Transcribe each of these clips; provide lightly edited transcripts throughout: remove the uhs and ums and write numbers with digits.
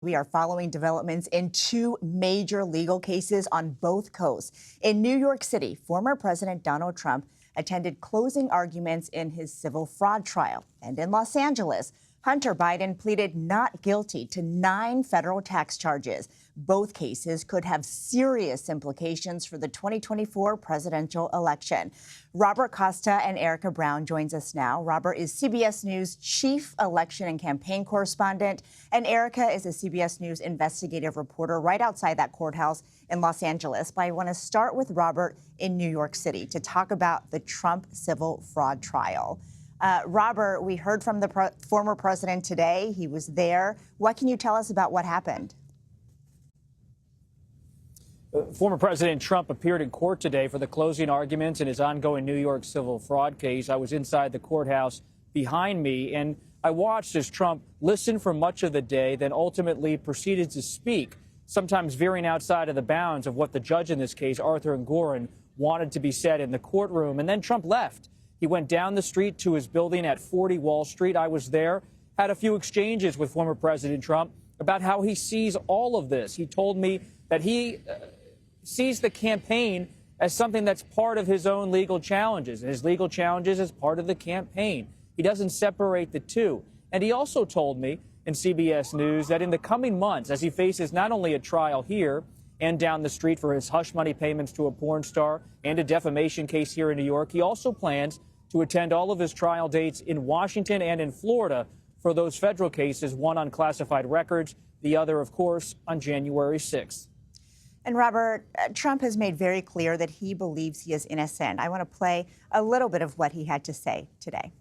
We are following developments in two major legal cases on both coasts. In New York City, former President Donald Trump attended closing arguments in his civil fraud trial. And in Los Angeles, Hunter Biden pleaded not guilty to 9 federal tax charges. Both cases could have serious implications for the 2024 presidential election. Robert Costa and Erica Brown joins us now. Robert is CBS News chief election and campaign correspondent, and Erica is a CBS News investigative reporter right outside that courthouse in Los Angeles. But I want to start with Robert in New York City to talk about the Trump civil fraud trial. Robert, we heard from the former president today. He was there. What can you tell us about what happened? Former President Trump appeared in court today for the closing arguments in his ongoing New York civil fraud case. I was inside the courthouse behind me, and I watched as Trump listened for much of the day, then ultimately proceeded to speak, sometimes veering outside of the bounds of what the judge in this case, Arthur Engoron, wanted to be said in the courtroom. And then Trump left. He went down the street to his building at 40 Wall Street. I was there, had a few exchanges with former President Trump about how he sees all of this. He told me that he sees the campaign as something that's part of his own legal challenges, and his legal challenges as part of the campaign. He doesn't separate the two. And he also told me in CBS News that in the coming months, as he faces not only a trial here and down the street for his hush money payments to a porn star and a defamation case here in New York, he also plans to attend all of his trial dates in Washington and in Florida for those federal cases, one on classified records, the other, of course, on January 6th. And Robert, Trump has made very clear that he believes he is innocent. I want to play a little bit of what he had to say today.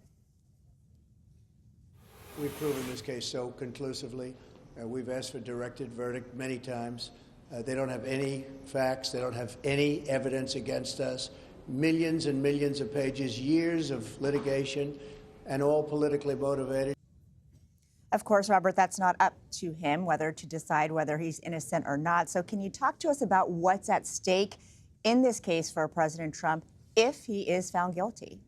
We've proven this case so conclusively. We've asked for directed verdict many times. They don't have any facts. They don't have any evidence against us. Millions and millions of pages, years of litigation, and all politically motivated. Of course, Robert, that's not up to him whether to decide whether he's innocent or not. So can you talk to us about what's at stake in this case for President Trump if he is found guilty?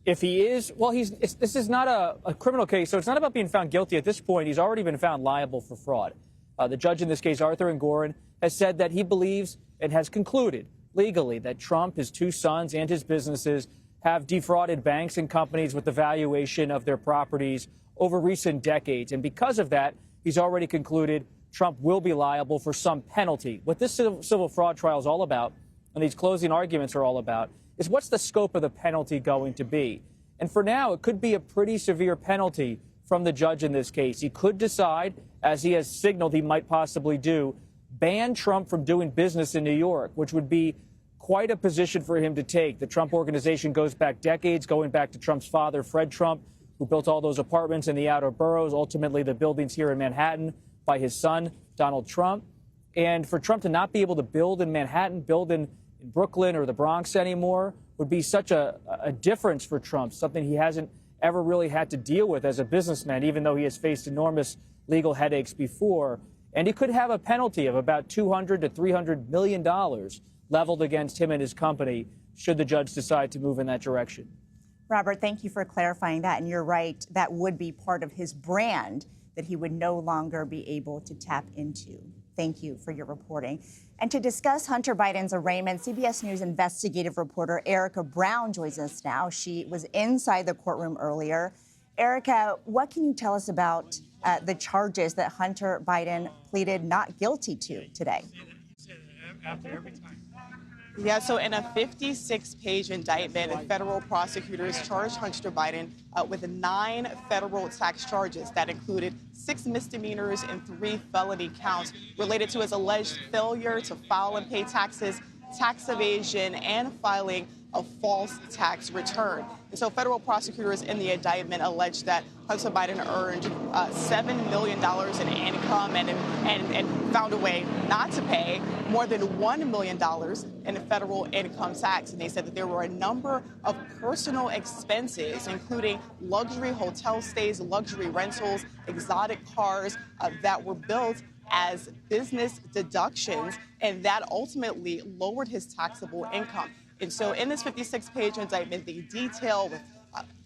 If he is, well, this is not a criminal case, so it's not about being found guilty at this point. He's already been found liable for fraud. The judge in this case, Arthur Engoron, has said that he believes and has concluded legally that Trump, his 2 sons, and his businesses have defrauded banks and companies with the valuation of their properties over recent decades. And because of that, he's already concluded Trump will be liable for some penalty. What this civil fraud trial is all about, and these closing arguments are all about, is what's the scope of the penalty going to be? And for now, it could be a pretty severe penalty from the judge in this case. He could decide, as he has signaled he might possibly do, ban Trump from doing business in New York, which would be quite a position for him to take. The Trump organization goes back decades, going back to Trump's father, Fred Trump, who built all those apartments in the outer boroughs, ultimately the buildings here in Manhattan by his son, Donald Trump. And for Trump to not be able to build in Manhattan, build in Brooklyn or the Bronx anymore would be such a difference for Trump, something he hasn't ever really had to deal with as a businessman, even though he has faced enormous legal headaches before. And he could have a penalty of about $200 to $300 million leveled against him and his company should the judge decide to move in that direction. Robert, thank you for clarifying that. And you're right, that would be part of his brand that he would no longer be able to tap into. Thank you for your reporting. And to discuss Hunter Biden's arraignment, CBS News investigative reporter Erica Brown joins us now. She was inside the courtroom earlier. Erica, what can you tell us about the charges that Hunter Biden pleaded not guilty to today? Yeah, so in a 56-page indictment, federal prosecutors charged Hunter Biden with 9 federal tax charges that included 6 misdemeanors and 3 felony counts related to his alleged failure to file and pay taxes, tax evasion, and filing a false tax return. And so federal prosecutors in the indictment alleged that Hunter Biden earned $7 million in income and found a way not to pay more than $1 million in federal income tax. And they said that there were a number of personal expenses, including luxury hotel stays, luxury rentals, exotic cars that were built as business deductions, and that ultimately lowered his taxable income. And so in this 56-page indictment, they detail with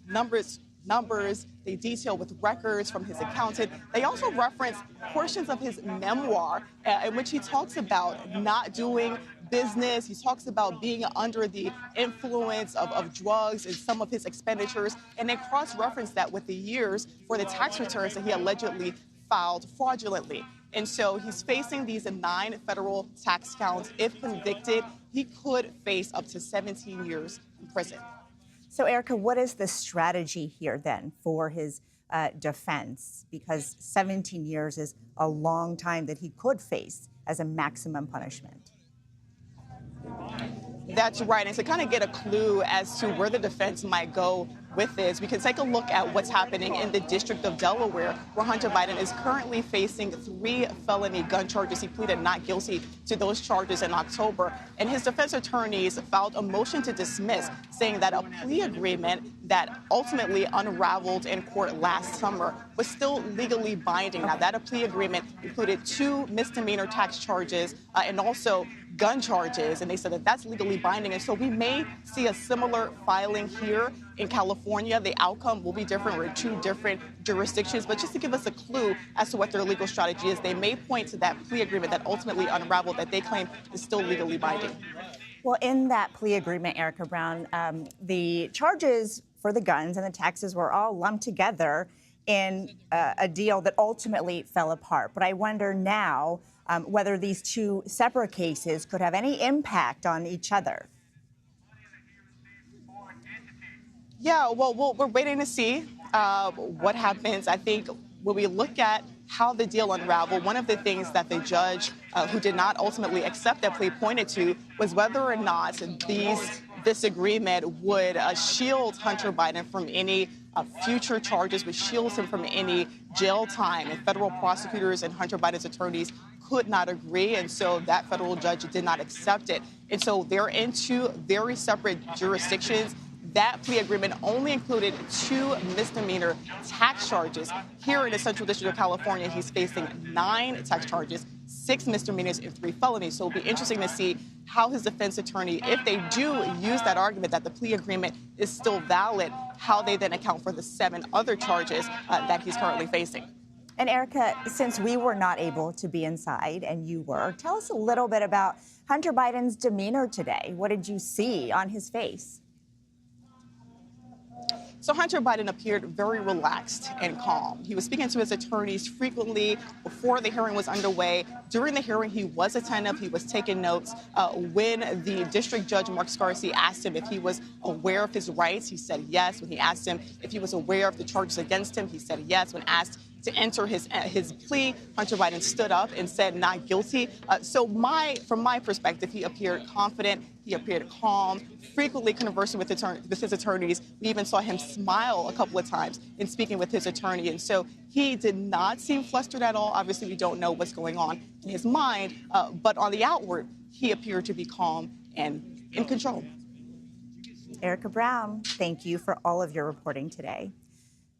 numbers numbers. They detail with records from his accountant. They also reference portions of his memoir in which he talks about not doing business. He talks about being under the influence of drugs in some of his expenditures, and then cross-reference that with the years for the tax returns that he allegedly filed fraudulently. And so he's facing these 9 federal tax counts. If convicted, he could face up to 17 years in prison. So, Erica, what is the strategy here then for his defense? Because 17 years is a long time that he could face as a maximum punishment. That's right. And to kind of get a clue as to where the defense might go with this, we can take a look at what's happening in the District of Delaware, where Hunter Biden is currently facing 3 felony gun charges. He pleaded not guilty to those charges in October. And his defense attorneys filed a motion to dismiss, saying that a plea agreement that ultimately unraveled in court last summer was still legally binding. Now, that a plea agreement included 2 misdemeanor tax charges and also gun charges, and they said that that's legally binding. And so we may see a similar filing here in California. The outcome will be different. We're in 2 different jurisdictions, but just to give us a clue as to what their legal strategy is, they may point to that plea agreement that ultimately unraveled that they claim is still legally binding. Well, in that plea agreement, Erica Brown, the charges for the guns and the taxes were all lumped together in a deal that ultimately fell apart. But I wonder now whether these 2 separate cases could have any impact on each other. Yeah, well, we're waiting to see what happens. I think when we look at how the deal unraveled, one of the things that the judge who did not ultimately accept that plea pointed to was whether or not this agreement would shield Hunter Biden from any future charges, would shield him from any jail time. And federal prosecutors and Hunter Biden's attorneys could not agree, and so that federal judge did not accept it. And so they're in 2 very separate jurisdictions. That plea agreement only included 2 misdemeanor tax charges. Here in the Central District of California, he's facing 9 tax charges, 6 misdemeanors, and 3 felonies. So it'll be interesting to see how his defense attorney, if they do use that argument that the plea agreement is still valid, how they then account for the 7 other charges that he's currently facing. And Erica, since we were not able to be inside and you were, tell us a little bit about Hunter Biden's demeanor today. What did you see on his face? So Hunter Biden appeared very relaxed and calm. He was speaking to his attorneys frequently before the hearing was underway. During the hearing, he was attentive. He was taking notes. When the district judge, Mark Scarsi, asked him if he was aware of his rights, he said yes. When he asked him if he was aware of the charges against him, he said yes. When asked to enter his plea, Hunter Biden stood up and said not guilty. So from my perspective, he appeared confident. He appeared calm, frequently conversing with his attorneys. We even saw him smile a couple of times in speaking with his attorney. And so he did not seem flustered at all. Obviously, we don't know what's going on in his mind. But on the outward, he appeared to be calm and in control. Erica Brown, thank you for all of your reporting today.